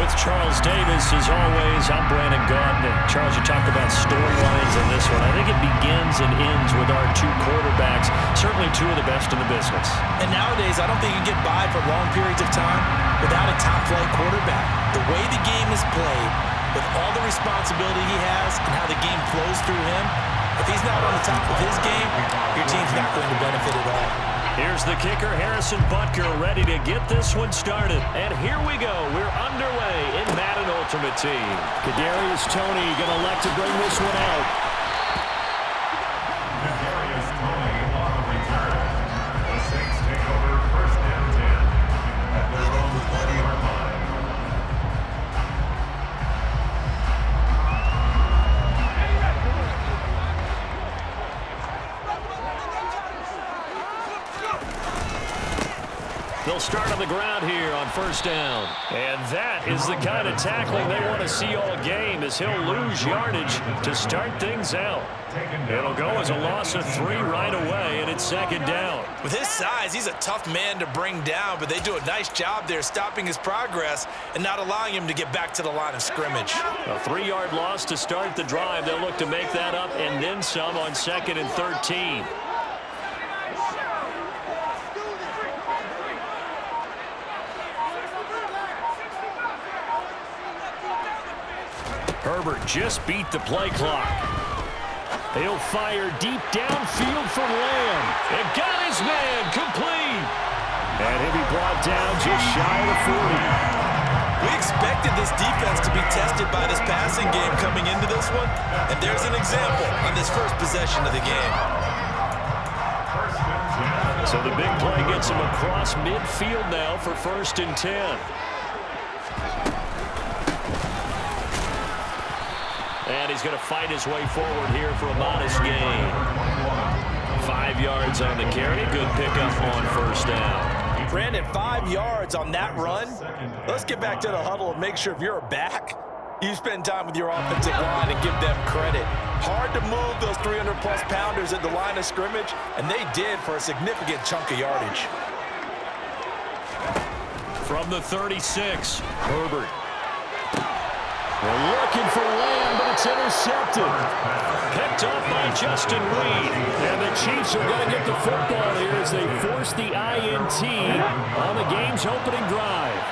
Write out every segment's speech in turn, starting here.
With Charles Davis, as always, I'm Brandon Gaudin. Charles, you talked about storylines in this one. I think it begins and ends with our two quarterbacks, certainly two of the best in the business. And nowadays, I don't think you can get by for long periods of time without a top-flight quarterback. The way the game is played, with all the responsibility he has and how the game flows through him, if he's not on the top of his game, your team's not going to benefit at all. Here's the kicker, Harrison Butker, ready to get this one started. And here we go. We're underway in Madden Ultimate Team. Kadarius Toney going to elect to bring this one out. Kadarius Toney on the return. The Saints take over first and 10 at their own 20-yard line. They'll start on the ground here on first down. And that is the kind of tackling they want to see all game, as he'll lose yardage to start things out. It'll go as a loss of 3 right away, and it's second down. With his size, he's a tough man to bring down, but they do a nice job there stopping his progress and not allowing him to get back to the line of scrimmage. A 3-yard loss to start the drive. They'll look to make that up and then some on 2nd and 13. Herbert just beat the play clock. He'll fire deep downfield for Lamb. And got his man complete. And he'll be brought down just shy of the 40. We expected this defense to be tested by this passing game coming into this one. And there's an example on this first possession of the game. So the big play gets him across midfield now for 1st and 10. And he's going to fight his way forward here for a modest gain. 5 yards on the carry. Good pickup on first down. Brandon, 5 yards on that run. Let's get back to the huddle and make sure if you're back, you spend time with your offensive line and give them credit. Hard to move those 300-plus pounders at the line of scrimmage, and they did for a significant chunk of yardage. From the 36, Herbert. We're looking for Lamb, but it's intercepted. Picked up by Justin Reed. And the Chiefs are going to get the football here as they force the INT on the game's opening drive.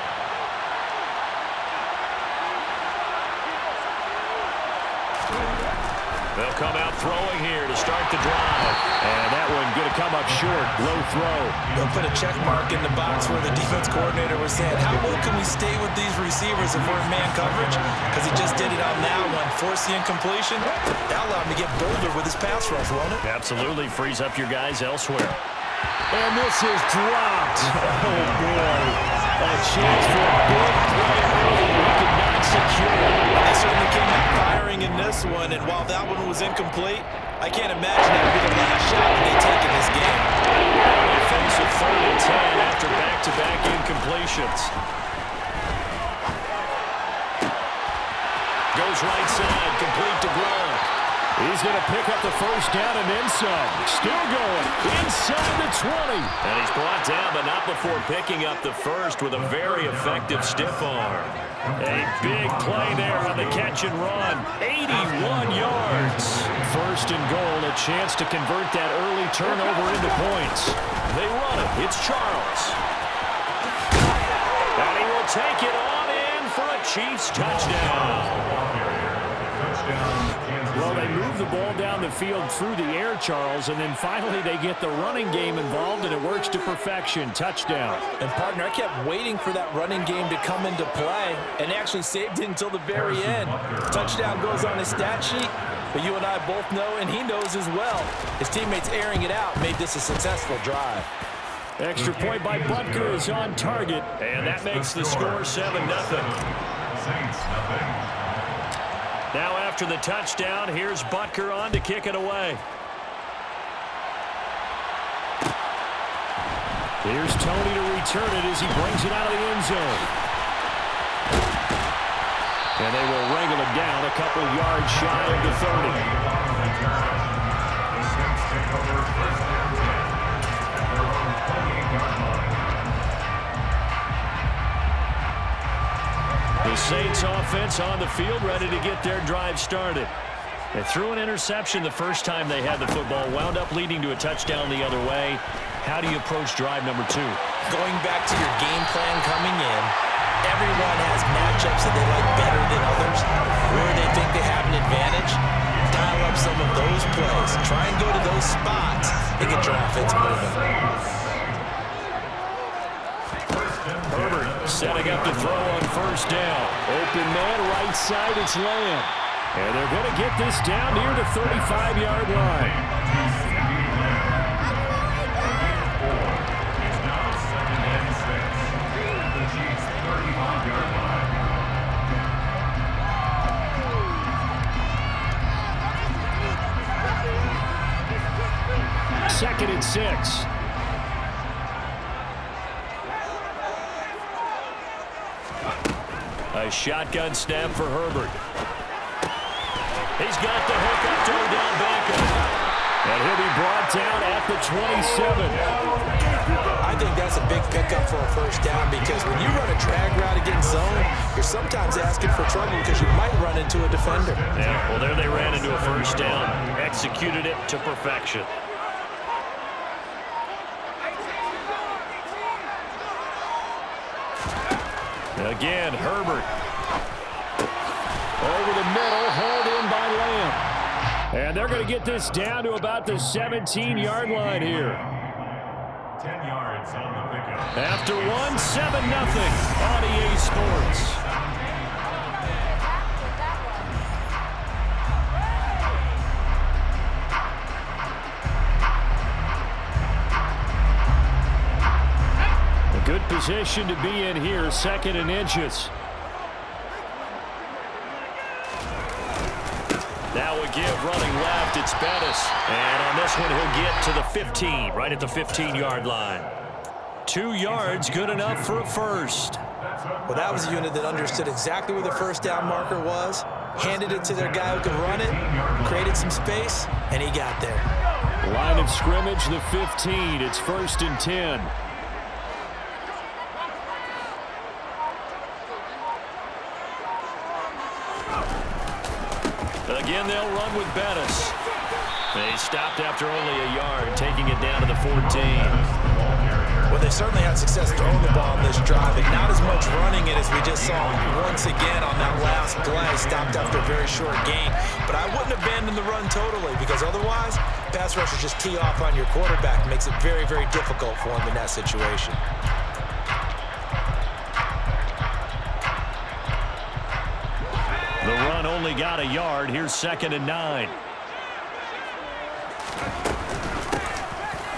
They'll come out throwing here to start the drive. And that one going to come up short. Low throw. They'll put a check mark in the box where the defense coordinator was saying, how well can we stay with these receivers if we're in man coverage? Because he just did it on that one. Force the incompletion. That allowed him to get bolder with his pass rush, won't it? Absolutely. Frees up your guys elsewhere. And this is dropped. Oh, boy. A chance for a big play early. He could not secure it. They certainly came out firing in this one, and while that one was incomplete, I can't imagine that would be the last shot that they take in this game. They face a 3rd and 10 after back-to-back incompletions. Goes right side, complete to Gronk. He's going to pick up the first down and then some. Still going inside the 20. And he's brought down, but not before picking up the first with a very effective stiff arm. A big play there on the catch and run. 81 yards. 1st and goal, a chance to convert that early turnover into points. They run it. It's Charles. And he will take it on in for a Chiefs touchdown. Well, they move the ball down the field through the air, Charles, and then finally they get the running game involved, and it works to perfection. Touchdown. And, partner, I kept waiting for that running game to come into play, and they actually saved it until the very end. Touchdown goes on his stat sheet, but you and I both know, and he knows as well, his teammates airing it out made this a successful drive. Extra point by Butker is on target, and that makes the score 7-0. Saints, nothing. Now after the touchdown, here's Butker on to kick it away. Here's Toney to return it as he brings it out of the end zone. And they will wrangle him down a couple yards shy of the 30. The Saints take over first and 10 at their own 28-yard line. The The Saints offense on the field, ready to get their drive started. They threw an interception the first time they had the football, wound up leading to a touchdown the other way. How do you approach drive number 2? Going back to your game plan coming in, everyone has matchups that they like better than others. Where they think they have an advantage, dial up some of those plays. Try and go to those spots and get your offense moving. Herbert setting up to throw on first down. Open man, right side, it's Lamb. And they're going to get this down near the 35-yard line. It's now 2nd and 6. The Chiefs' 35-yard line. 2nd and 6. A shotgun snap for Herbert. He's got the hook up to down back. And he'll be brought down at the 27. I think that's a big pickup for a first down because when you run a drag route against zone, you're sometimes asking for trouble because you might run into a defender. Yeah, well, there they ran into a first down. Executed it to perfection. Again, Herbert. Over the middle, hauled in by Lamb. And they're going to get this down to about the 17-yard line here. 10 yards on the pickup. After 1, 7-0 on EA Sports. A good position to be in here, 2nd and inches. That would give running left. It's Bettis. And on this one, he'll get to the 15, right at the 15-yard line. 2 yards, good enough for a first. Well, that was a unit that understood exactly where the first down marker was, handed it to their guy who could run it, created some space, and he got there. Line of scrimmage, the 15. It's 1st and 10. Again, they'll run with Bettis. They stopped after only a yard, taking it down to the 14. Well, they certainly had success throwing the ball on this drive, and not as much running it as we just saw once again on that last play. Stopped after a very short gain. But I wouldn't abandon the run totally because otherwise, pass rushers just tee off on your quarterback. It makes it very, very difficult for him in that situation. The run only got a yard. Here's 2nd and 9.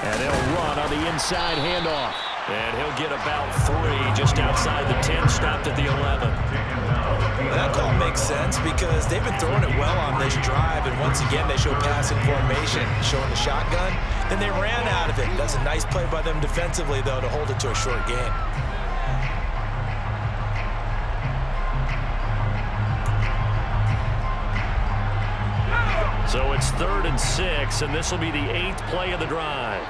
And they'll run on the inside handoff. And he'll get about 3 just outside the 10, stopped at the 11. That call makes sense because they've been throwing it well on this drive, and once again they show passing formation, showing the shotgun. Then they ran out of it. That's a nice play by them defensively, though, to hold it to a short gain. So it's 3rd and 6, and this will be the 8th play of the drive.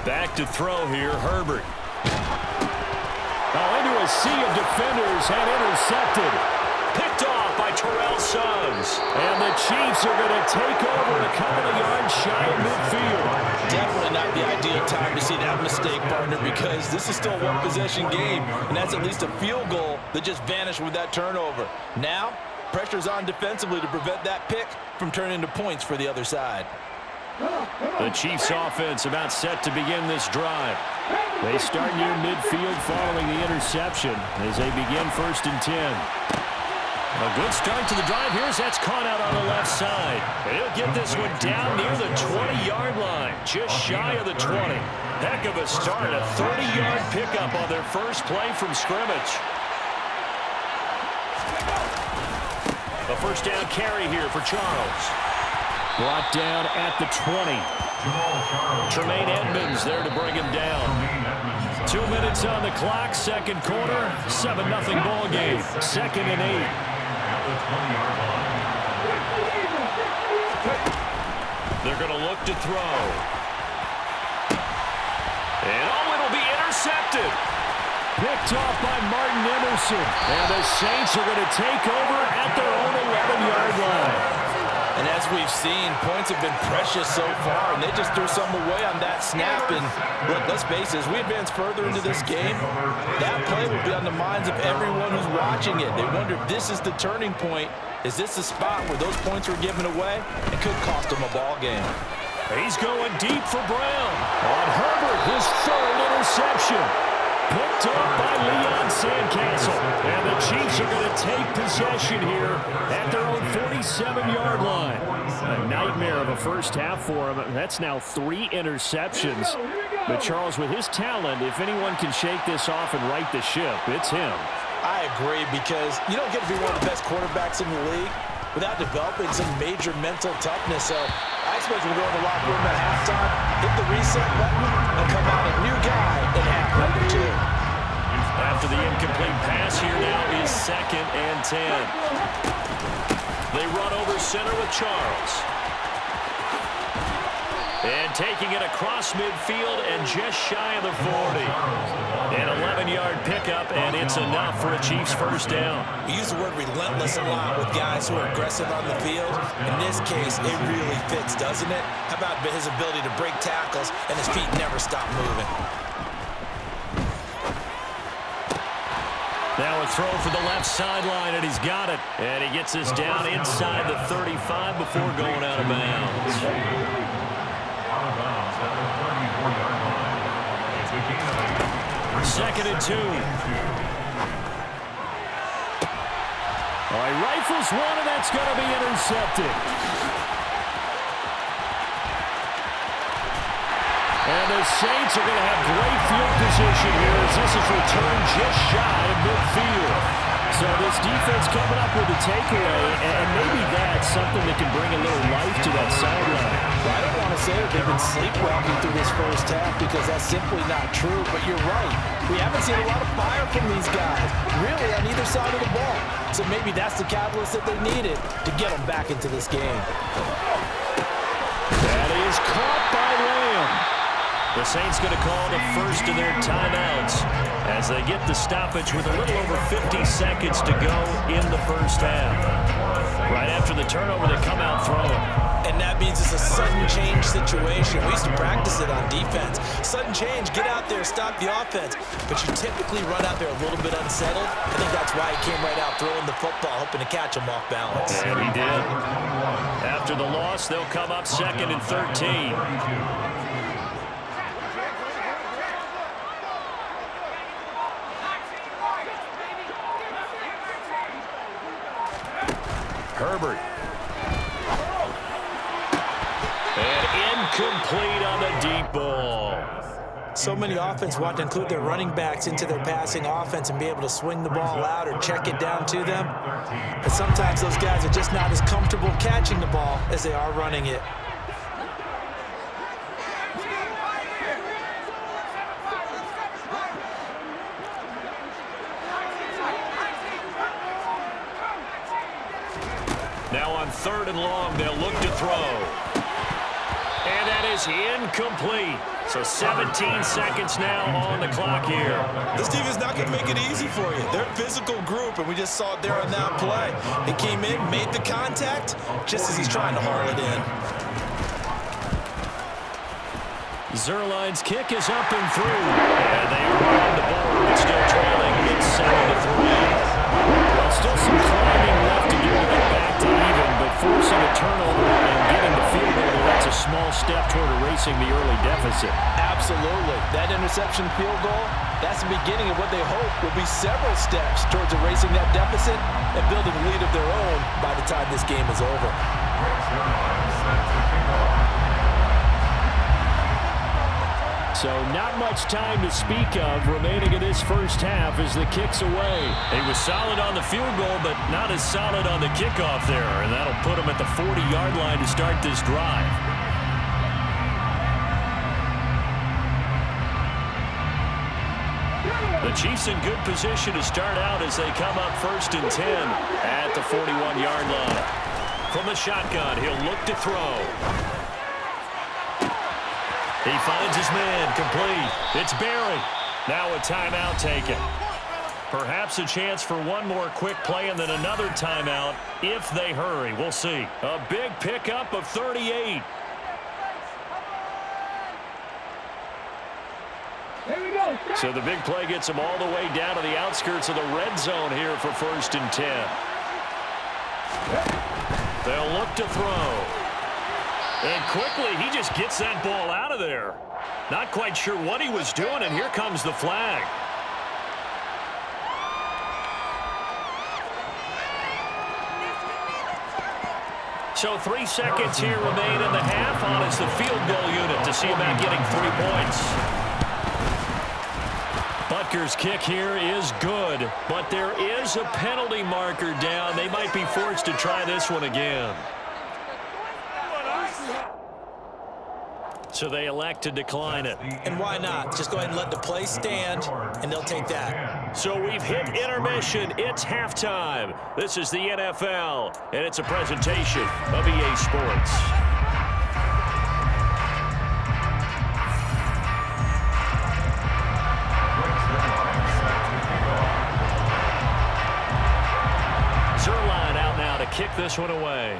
Back to throw here, Herbert. Oh, into a sea of defenders and intercepted. Picked off by Terrell Suggs. And the Chiefs are going to take over a couple of yards shy of midfield. Definitely not the ideal time to see that mistake, partner, because this is still a one-possession game, and that's at least a field goal that just vanished with that turnover. Now, pressure's on defensively to prevent that pick from turning into points for the other side. The Chiefs offense about set to begin this drive. They start near midfield following the interception as they begin 1st and 10. A good start to the drive. Here's that's caught out on the left side. And he'll get this one down near the 20-yard line, just shy of the 20. Heck of a start, a 30-yard pickup on their first play from scrimmage. A first down carry here for Charles. Brought down at the 20. Tremaine Edmonds there to bring him down. 2 minutes on the clock, 2nd quarter, 7-0 ball game, 2nd and 8. They're going to look to throw. And it'll be intercepted. Picked off by Martin Emerson. And the Saints are going to take over at their own 11-yard line. And as we've seen, points have been precious so far, and they just threw something away on that snap. And look, let's face it, as we advance further into this game, that play will be on the minds of everyone who's watching it. They wonder if this is the turning point. Is this the spot where those points were given away? It could cost them a ball game. He's going deep for Brown. On Herbert, his third interception. Picked off by Leon Sandcastle. And the Chiefs are going to take possession here at their own 47-yard line. A nightmare of a first half for him. That's now 3 interceptions. But Charles, with his talent, if anyone can shake this off and right the ship, it's him. I agree, because you don't get to be one of the best quarterbacks in the league without developing some major mental toughness. So I expect we'll go in the locker room at halftime, hit the reset button, and come out a new guy in half number 2. After the incomplete pass, here now is 2nd and 10. They run over center with Charles. And taking it across midfield and just shy of the 40. An 11-yard pickup, and it's enough for a Chiefs first down. We use the word relentless a lot with guys who are aggressive on the field. In this case, it really fits, doesn't it? How about his ability to break tackles and his feet never stop moving? Now a throw for the left sideline, and he's got it. And he gets us down inside the 35 before going out of bounds. 2nd and 2. All right, rifles one, and that's going to be intercepted. And the Saints are going to have great field position here as this is returned just shy of midfield. So this defense coming up with a takeaway, and maybe that's something that can bring a little life to that sideline. Well, I don't want to say that they've been sleepwalking through this first half, because that's simply not true, but you're right. We haven't seen a lot of fire from these guys, really, on either side of the ball. So maybe that's the catalyst that they needed to get them back into this game. That is caught by Lamb. The Saints going to call the first of their timeouts as they get the stoppage with a little over 50 seconds to go in the first half. Right after the turnover, they come out throwing. And that means it's a sudden change situation. We used to practice it on defense. Sudden change, get out there, stop the offense. But you typically run out there a little bit unsettled. I think that's why he came right out throwing the football, hoping to catch him off balance. And he did. After the loss, they'll come up 2nd and 13. Herbert. And incomplete on the deep ball. So many offenses want to include their running backs into their passing offense and be able to swing the ball out or check it down to them. But sometimes those guys are just not as comfortable catching the ball as they are running it. Now on 3rd and long, they'll look to throw. And that is incomplete. So 17 seconds now on the clock here. This team is not going to make it easy for you. They're a physical group, and we just saw it there on that play. He came in, made the contact, just as he's trying to haul it in. Zerline's kick is up and through. And they run the board. It's still trailing. It's 7-3. Well, still some climbing left to do to get back to even, but forcing a turnover and getting the field goal, that's a small step toward erasing the early deficit. Absolutely. That interception field goal, that's the beginning of what they hope will be several steps towards erasing that deficit and building a lead of their own by the time this game is over. So not much time to speak of remaining in this first half as the kick's away. He was solid on the field goal, but not as solid on the kickoff there, and that'll put him at the 40-yard line to start this drive. The Chiefs in good position to start out as they come up 1st and 10 at the 41-yard line. From the shotgun, he'll look to throw. He finds his man, complete. It's Barry. Now a timeout taken. Perhaps a chance for one more quick play and then another timeout if they hurry. We'll see. A big pickup of 38. So the big play gets them all the way down to the outskirts of the red zone here for 1st and 10. They'll look to throw. And quickly, he just gets that ball out of there. Not quite sure what he was doing, and here comes the flag. So 3 seconds here remain in the half. On is the field goal unit to see about getting 3 points. Butker's kick here is good, but there is a penalty marker down. They might be forced to try this one again. So they elect to decline it. And why not? Just go ahead and let the play stand, and they'll take that. So we've hit intermission. It's halftime. This is the NFL, and it's a presentation of EA Sports. Zerline out now to kick this one away.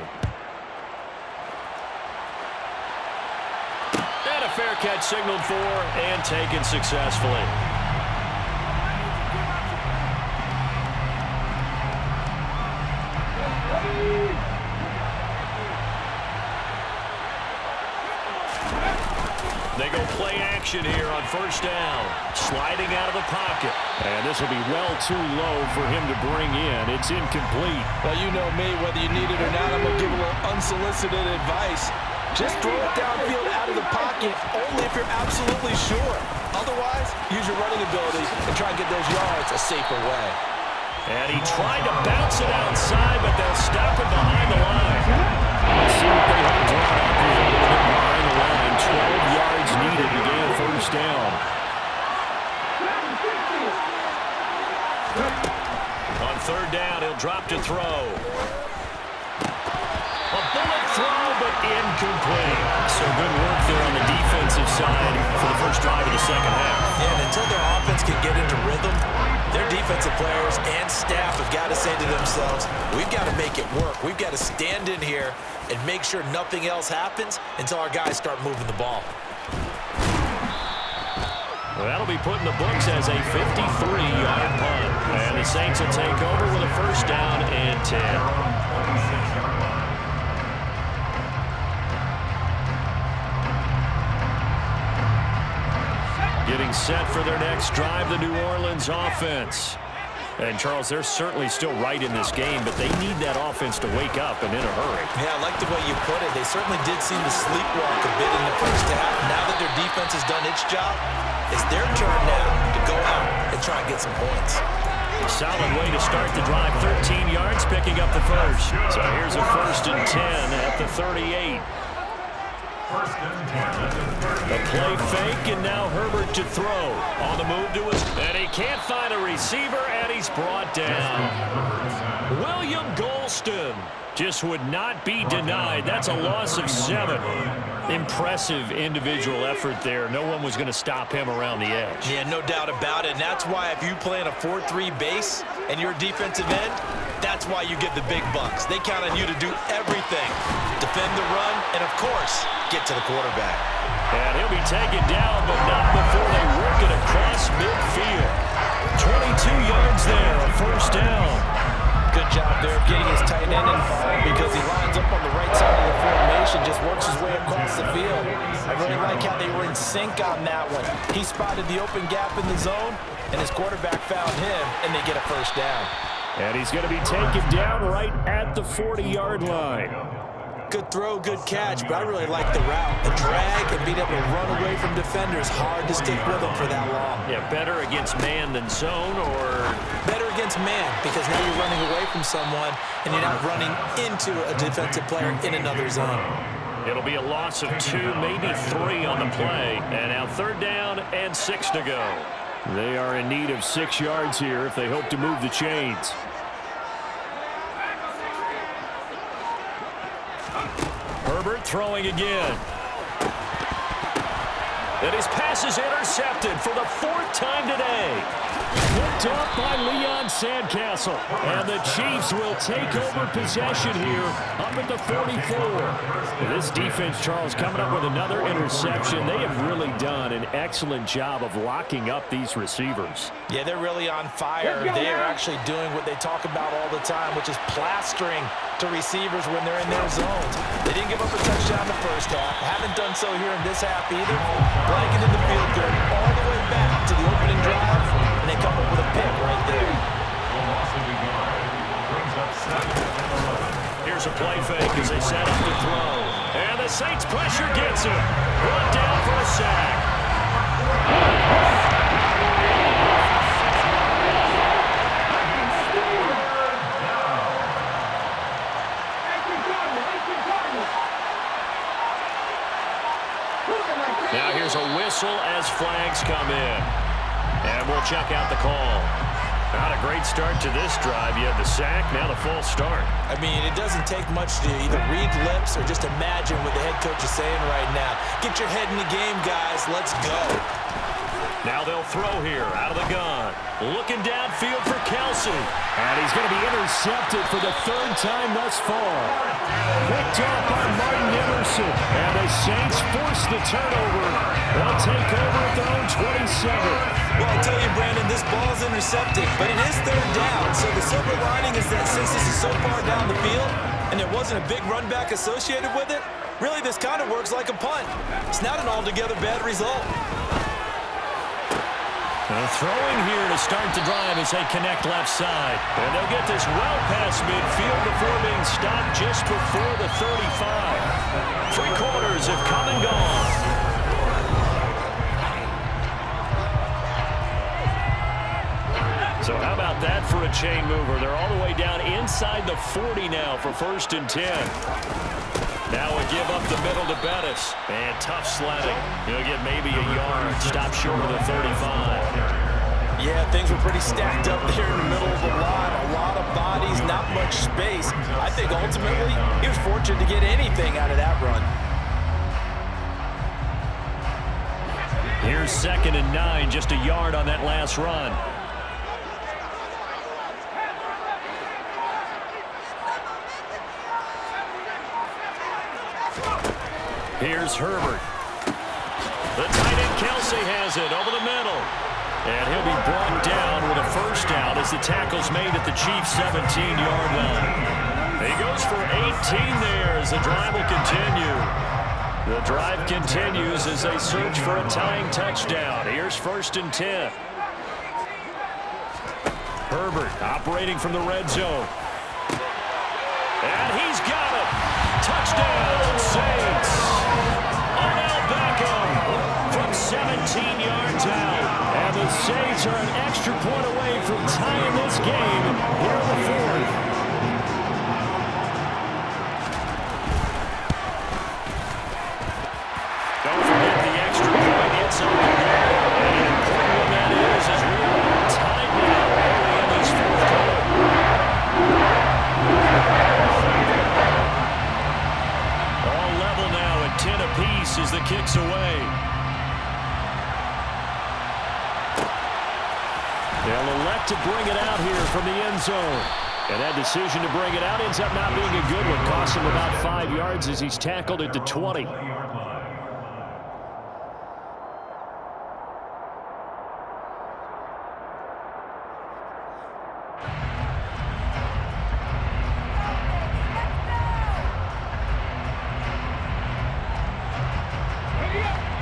And a fair catch signaled for and taken successfully. They go play action here on 1st down. Sliding out of the pocket. And this will be well too low for him to bring in. It's incomplete. Well, you know me, whether you need it or not, I'm going to give a little unsolicited advice. Just throw it downfield out of the pocket, only if you're absolutely sure. Otherwise, use your running ability and try and get those yards a safer way. And he tried to bounce it outside, but they'll stop it behind the line. Let's see what they have drawn up here. A little bit behind the line. 12 yards needed to gain a 1st down. On 3rd down, he'll drop to throw. A bullet throw, but incomplete. So good work there on the defensive side for the first drive of the 2nd half. And until their offense can get into rhythm, their defensive players and staff have got to say to themselves, we've got to make it work. We've got to stand in here and make sure nothing else happens until our guys start moving the ball. Well, that'll be put in the books as a 53-yard punt. And the Saints will take over with a 1st down and 10. Getting set for their next drive, the New Orleans offense. And, Charles, they're certainly still right in this game, but they need that offense to wake up and in a hurry. Yeah, I like the way you put it. They certainly did seem to sleepwalk a bit in the 1st half. Now that their defense has done its job, it's their turn now to go out and try and get some points. Solid way to start the drive. 13 yards, picking up the 1st. So here's a 1st and 10 at the 38. A play fake, and now Herbert to throw. On the move to his, and he can't find a receiver, and he's brought down. William Golston just would not be denied. That's a loss of 7. Impressive individual effort there. No one was going to stop him around the edge. Yeah, no doubt about it. And that's why if you play in a 4-3 base and you're a defensive end, that's why you get the big bucks. They count on you to do everything. Defend the run, and, of course, get to the quarterback. And he'll be taken down, but not before they work it across midfield. 22 yards there, a 1st down. Good job there of getting his tight end involved because he lines up on the right side of the formation, just works his way across the field. I really like how they were in sync on that one. He spotted the open gap in the zone, and his quarterback found him, and they get a 1st down. And he's going to be taken down right at the 40-yard line. Good throw, good catch, but I really like the route. The drag and being able to run away from defenders, hard to stick with them for that long. Yeah, better against man than zone, or? Better against man, because now you're running away from someone and you're not running into a defensive player in another zone. It'll be a loss of 2, maybe 3 on the play. And now 3rd down and 6 to go. They are in need of 6 yards here if they hope to move the chains. Herbert throwing again. And his pass is intercepted for the 4th time today. Picked off by Leon Sandcastle. And the Chiefs will take over possession here up at the 44. This defense, Charles, coming up with another interception. They have really done an excellent job of locking up these receivers. Yeah, they're really on fire. They are actually doing what they talk about all the time, which is plastering to receivers when they're in their zones. They didn't give up a touchdown the first half. Haven't done so here in this half either. Blanketed the field goal all the way back to the opening drive, and they come up with a pick right there. Here's a play fake as they set up to throw. And the Saints pressure gets him. Brought down for a sack. Now here's a whistle as flags come in. And we'll check out the call. Not a great start to this drive. You had the sack, now the false start. I mean, it doesn't take much to either read lips or just imagine what the head coach is saying right now. Get your head in the game, guys. Let's go. Now they'll throw here out of the gun. Looking downfield for Kelsey. And he's going to be intercepted for the 3rd time thus far. Picked off by Martin Emerson. And the Saints force the turnover. They'll take over at their own 27. Well, I'll tell you, Brandon, this ball's intercepted, but it is 3rd down. So the silver lining is that since this is so far down the field and there wasn't a big run back associated with it, really this kind of works like a punt. It's not an altogether bad result. Throwing here to start the drive as they connect left side. And they'll get this well past midfield before being stopped just before the 35. 3 quarters have come and gone. So how about that for a chain mover? They're all the way down inside the 40 now for 1st and 10. Now a give up the middle to Bettis. And tough sledding. He'll get maybe a yard. Stop short of the 35. Yeah, things were pretty stacked up there in the middle of the line. A lot of bodies, not much space. I think ultimately he was fortunate to get anything out of that run. Here's 2nd and 9, just a yard on that last run. Here's Herbert. The tight end Kelsey has it over the middle. And he'll be brought down with a 1st down as the tackle's made at the Chiefs' 17-yard line. He goes for 18 there as the drive will continue. The drive continues as they search for a tying touchdown. Here's 1st and 10. Herbert operating from the red zone. And he's got it. Touchdown, Saints. From 17 yards out. And the Saints are an extra point away from tying this game here in the 4th. Don't forget the extra point hits on the goal. And important one that is we are tied now early in this 4th quarter. All level now at 10 apiece as the kick's away. They'll elect to bring it out here from the end zone. And that decision to bring it out ends up not being a good one. Costs him about 5 yards as he's tackled at the 20.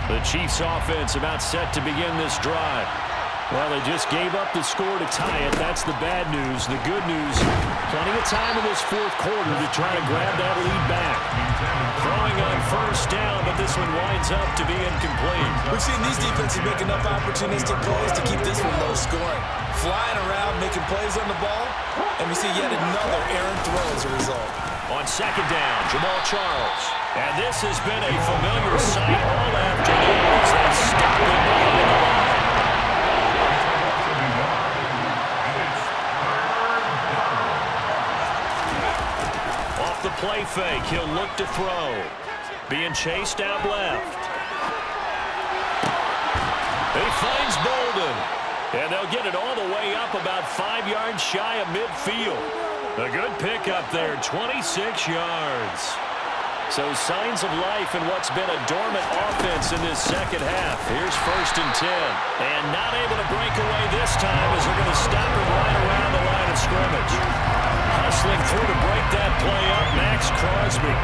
The Chiefs offense about set to begin this drive. Well, they just gave up the score to tie it. That's the bad news. The good news, plenty of time in this 4th quarter to try to grab that lead back. Throwing on 1st down, but this one winds up to be incomplete. We've seen these defenses make enough opportunistic plays to keep this one low scoring. Flying around, making plays on the ball, and we see yet another errant throw as a result. On 2nd down, Jamal Charles. And this has been a familiar sight all afternoon as they stop him behind the line. Off the play fake, he'll look to throw. Being chased out left. And they'll get it all the way up about 5 yards shy of midfield. A good pickup there, 26 yards. So signs of life in what's been a dormant offense in this second half. Here's 1st and 10. And not able to break away this time as they're going to stop him right around the line of scrimmage. Hustling through to break that play up, Max Crosby.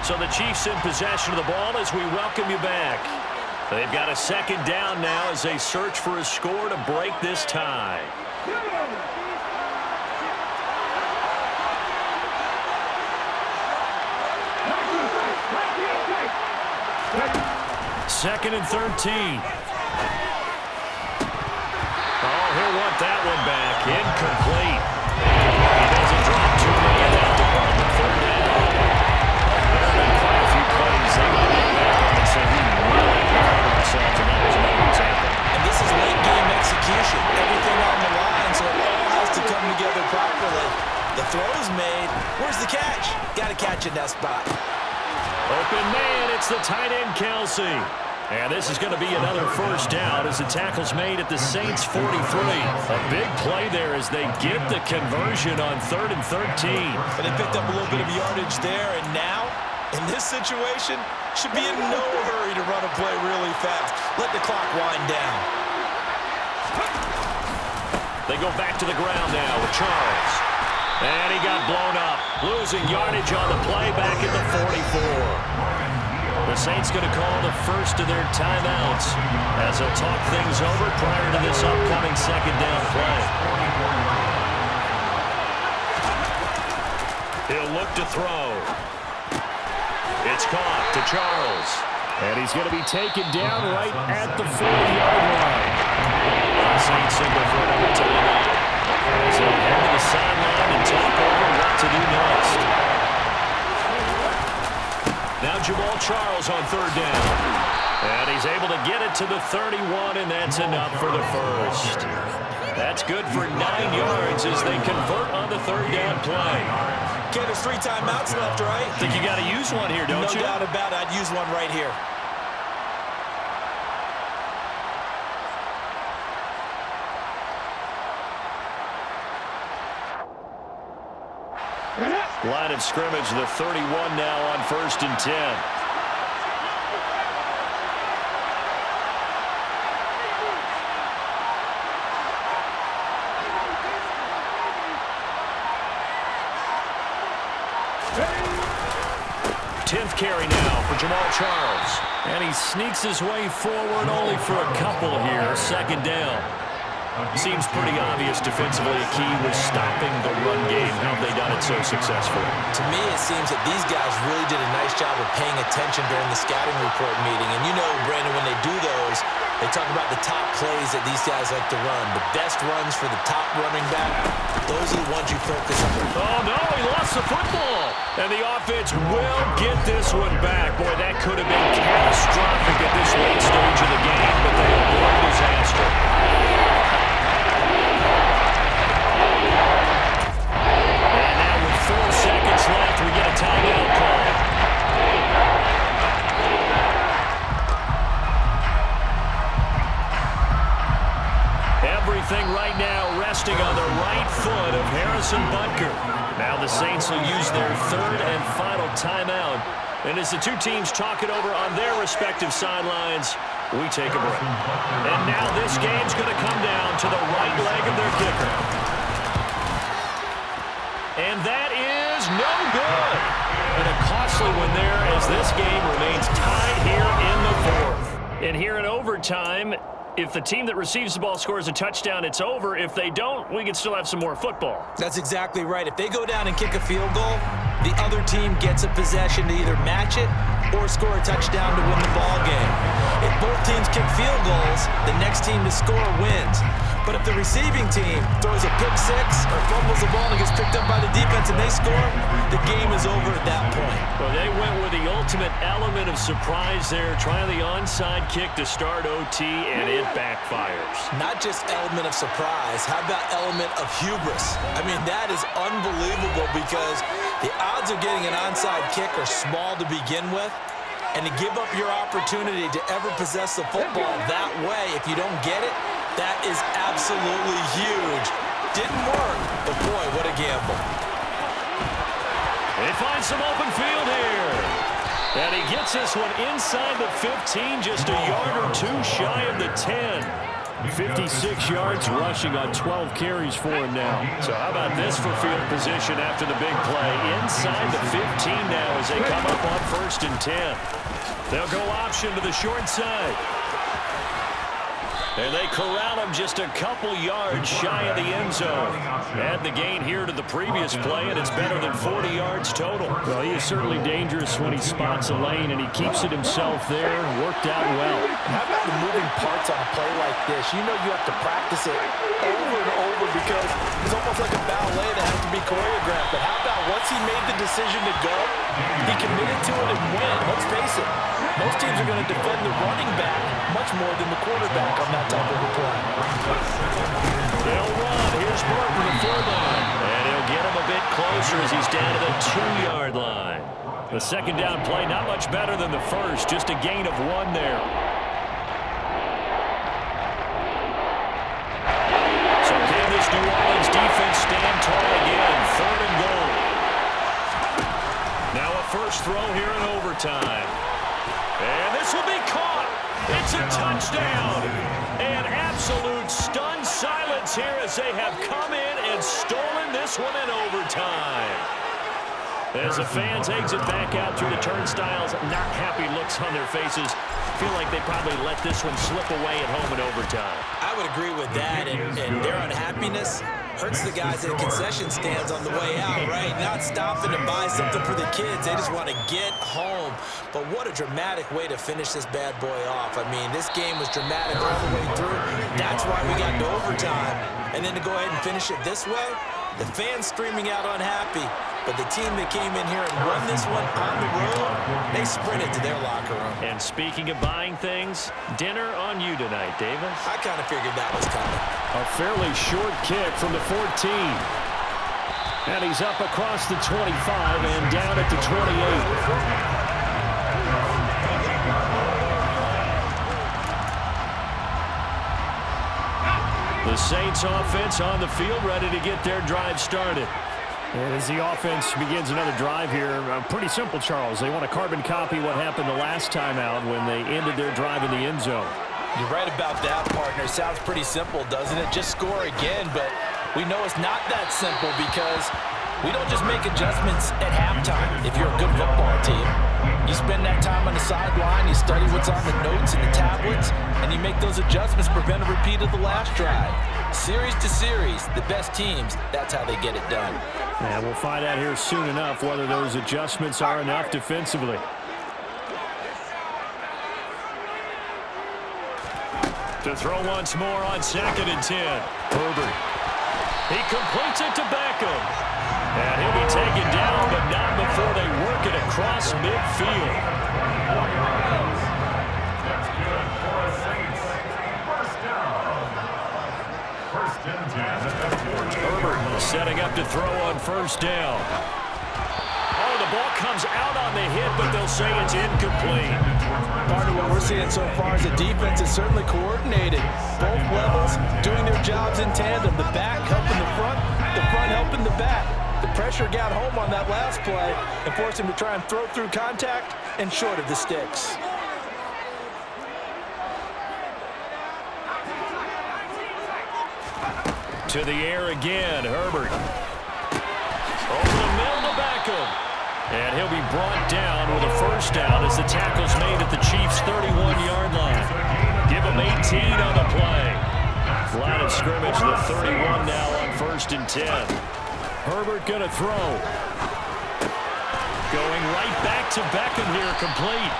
So the Chiefs in possession of the ball as we welcome you back. They've got a 2nd down now as they search for a score to break this tie. 2nd and 13. Oh, he'll want that one back. Incomplete. He doesn't drop too many in that department. 3rd down. There have been quite a few plays they might look back on and say, we really hurt ourselves, and that was another example. And this is late game execution. Everything on the line, so it all has to come together properly. The throw is made. Where's the catch? Got to catch in that spot. Open man, it's the tight end, Kelsey. And this is going to be another 1st down as the tackle's made at the Saints' 43. A big play there as they get the conversion on 3rd and 13. But they picked up a little bit of yardage there, and now, in this situation, should be in no hurry to run a play really fast. Let the clock wind down. They go back to the ground now with Charles. And he got blown up, losing yardage on the play back at the 44. The Saints going to call the first of their timeouts as they'll talk things over prior to this upcoming 2nd down play. He'll look to throw. It's caught to Charles. And he's going to be taken down right at the 40-yard line. The Saints signal for another timeout as they head to the sideline and talk over what to do next. Now Jamal Charles on 3rd down. And he's able to get it to the 31, and that's enough for the 1st. That's good for 9 yards as they convert on the 3rd down play. Okay, there's 3 timeouts left, right? Think you got to use one here, don't you? No doubt about it. I'd use one right here. Line of scrimmage, the 31 now on 1st and 10. Tenth carry now for Jamal Charles. And he sneaks his way forward only for a couple here. 2nd down. Seems pretty obvious defensively. A key was stopping the run game. How have they done it so successfully? To me, it seems that these guys really did a nice job of paying attention during the scouting report meeting. And you know, Brandon, when they do those, they talk about the top plays that these guys like to run. The best runs for the top running back, those are the ones you focus on. Oh, no, he lost the football. And the offense will get this one back. Boy, that could have been catastrophic at this late stage of the game, but they avoid disaster. And now with 4 seconds left, we get a timeout call. Everything right now resting on the right foot of Harrison Butker. Now the Saints will use their 3rd and final timeout. And as the two teams talk it over on their respective sidelines, we take a break. And now this game's going to come down to the right leg of their kicker. And that is no good. And a costly one there as this game remains tied here in the 4th. And here in overtime, if the team that receives the ball scores a touchdown, it's over. If they don't, we can still have some more football. That's exactly right. If they go down and kick a field goal, the other team gets a possession to either match it or score a touchdown to win the ball game. If both teams kick field goals, the next team to score wins. But if the receiving team throws a pick six or fumbles the ball and gets picked up by the defense and they score, the game is over at that point. Well, they went with the ultimate element of surprise there, trying the onside kick to start OT, and it backfires. Not just element of surprise, how about element of hubris? I mean, that is unbelievable because the odds of getting an onside kick are small to begin with. And to give up your opportunity to ever possess the football that way, if you don't get it, that is absolutely huge. Didn't work, but boy, what a gamble. They find some open field here. And he gets this one inside the 15, just a yard or two shy of the 10. 56 yards rushing on 12 carries for him now. So how about this for field position after the big play? Inside the 15 now as they come up on 1st and 10. They'll go option to the short side. And they corral him just a couple yards shy of the end zone. Add the gain here to the previous play, and it's better than 40 yards total. Well, he is certainly dangerous when he spots a lane, and he keeps it himself there. Worked out well. How about the moving parts on a play like this? You know you have to practice it over and over because it's almost like a ballet that has to be choreographed. But how about once he made the decision to go, he committed to it and went. Let's face it, most teams are going to defend the running back much more than the quarterback on that type of a play. They'll run. Here's Burton, the fullback. And he'll get him a bit closer as he's down to the 2-yard line. The second down play, not much better than the first, just a gain of 1 there. So can this New Orleans defense stand tall again? 3rd and goal. Now a first throw here in overtime. And this will be caught. It's a touchdown. An absolute stunned silence here as they have come in and stolen this one in overtime. As the fans exit back out through the turnstiles, not happy looks on their faces. Feel like they probably let this one slip away at home in overtime. I would agree with that, and their unhappiness hurts the guys at concession stands on the way out, right? Not stopping to buy something for the kids. They just want to get home. But what a dramatic way to finish this bad boy off. I mean, this game was dramatic all the way through. That's why we got to overtime. And then to go ahead and finish it this way, the fans streaming out unhappy. But the team that came in here and won this one on the road, they sprinted to their locker room. And speaking of buying things, dinner on you tonight, Davis. I kind of figured that was coming. A fairly short kick from the 14. And he's up across the 25 and down at the 28. The Saints offense on the field, ready to get their drive started. And as the offense begins another drive here, pretty simple, Charles. They want to carbon copy what happened the last time out when they ended their drive in the end zone. You're right about that, partner. Sounds pretty simple, doesn't it? Just score again, but we know it's not that simple because we don't just make adjustments at halftime if you're a good football team. You spend that time on the sideline, you study what's on the notes and the tablets, and you make those adjustments, prevent a repeat of the last drive. Series to series, the best teams, that's how they get it done. And we'll find out here soon enough whether those adjustments are enough defensively. To throw once more on 2nd and 10. Herbert. He completes it to Beckham. And he'll be taken down, but not before they work it across midfield. That's good for the Saints. First down. 1st and 10. Herbert setting up to throw on 1st down. Oh, the ball comes out on the hit, but they'll say it's incomplete. Part of what we're seeing so far is the defense is certainly coordinated. Both levels doing their jobs in tandem. The back helping the front helping the back. The pressure got home on that last play and forced him to try and throw through contact and short of the sticks. To the air again, Herbert. Over the middle to Beckham. And he'll be brought down with a 1st down as the tackle's made at the Chiefs' 31-yard line. Give him 18 on the play. Line of scrimmage, the 31 now on 1st and 10. Herbert going to throw. Going right back to Beckham here, complete.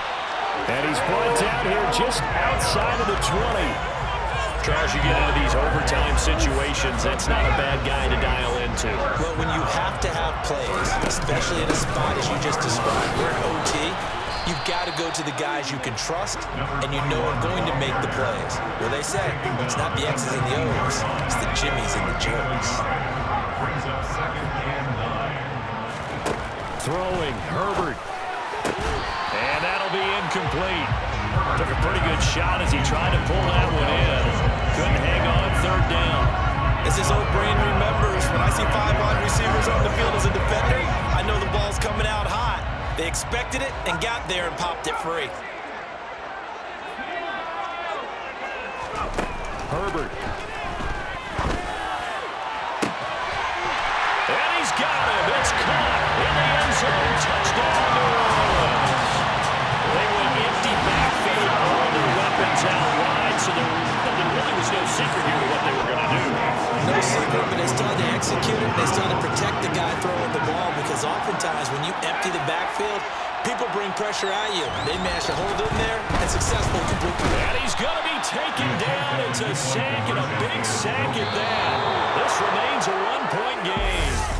And he's brought down here just outside of the 20. Charles, you get into these overtime situations, that's not a bad guy to dial into. Well, when you have to have plays, especially in a spot as you just described, we're in OT, you've got to go to the guys you can trust and you know are going to make the plays. Well, they say it's not the X's and the O's, it's the Jimmys and the Joes. Brings up 2nd and 9. Throwing, Herbert. And that'll be incomplete. Took a pretty good shot as he tried to pull that one in. Couldn't hang on third down. As his old brain remembers, when I see 5 wide receivers on the field as a defender, I know the ball's coming out hot. They expected it and got there and popped it free. Herbert. And he's got him. It's caught in the end zone. Touchdown, New Orleans. They went empty backfield, all their weapons out wide, so there really was no secret here to what they were going to do. No secret, but they still had to execute it. They still had to protect the guy throwing the ball because oftentimes when you empty the backfield, people bring pressure at you. They managed to hold in there and successfully complete the play. And he's going to be taken down. It's a sack and a big sack at that. This remains a one-point game.